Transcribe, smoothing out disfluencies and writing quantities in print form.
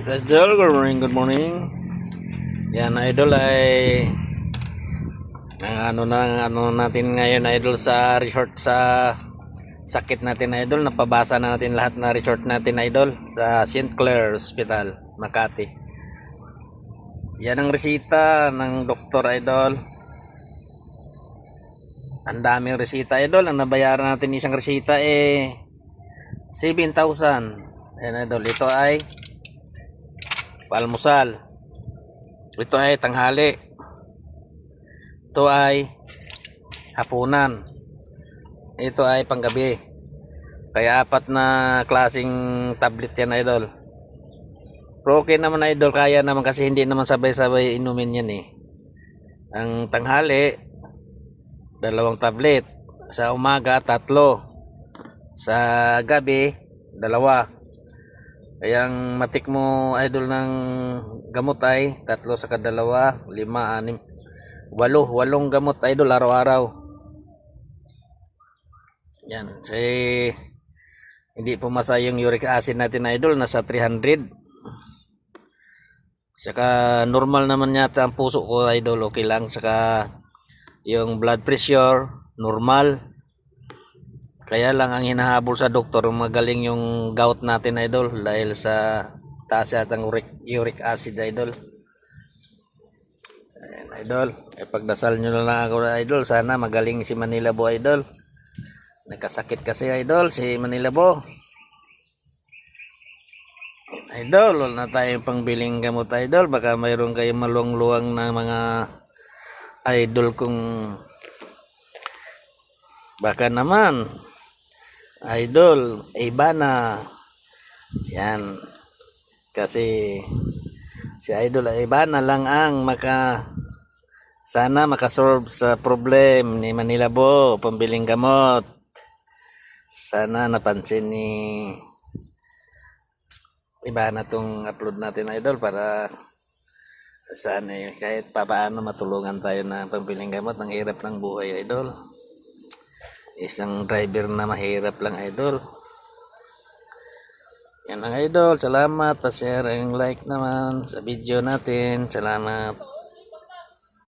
Idol, good morning, good morning. Yan idol ay ano natin ngayon idol sa resort sa sakit natin idol. Napabasa na natin lahat na resort natin idol sa St. Clair Hospital, Makati. Yan ang resita ng doktor idol. Ang daming resita idol. Ang nabayaran natin isang resita 7,000. Yan idol, ito ay palmusal, ito ay tanghali, ito ay hapunan, ito ay panggabi. Kaya apat na klaseng tablet yan idol. Pero okay naman idol, kaya naman kasi hindi naman sabay-sabay inumin yan Ang tanghali 2 tablet, sa umaga 3, sa gabi 2. Kayang matik mo idol ng gamot ay 3 sa 2, 5, 6, 8 gamot idol araw-araw. Yan, hindi pumasa yung uric acid natin idol, nasa 300. Saka normal naman yata ang puso ko idol, okay lang. Saka yung blood pressure normal. Kaya lang ang hinahabol sa doktor, magaling yung gout natin idol dahil sa taas yatang uric acid idol. Ayan idol, pagdasal nyo na lang ako idol, sana magaling si Manila Bo idol. Nagkasakit kasi idol si Manila Bo. Idol, wala na tayong pangbiling gamot idol, baka mayroon kayong maluwang-luwang na mga idol kung baka naman idol iba na yan, kasi si idol iba na lang ang sana makasolve sa problem ni Manila Bo, pambiling gamot. Sana napansin ni iba na tong upload natin idol, para sana kahit papaano matulungan tayo na pambiling gamot. Ang hirap ng buhay idol, isang driver na mahirap lang idol. Yan ang idol, salamat, pa-share and like naman sa video natin, salamat.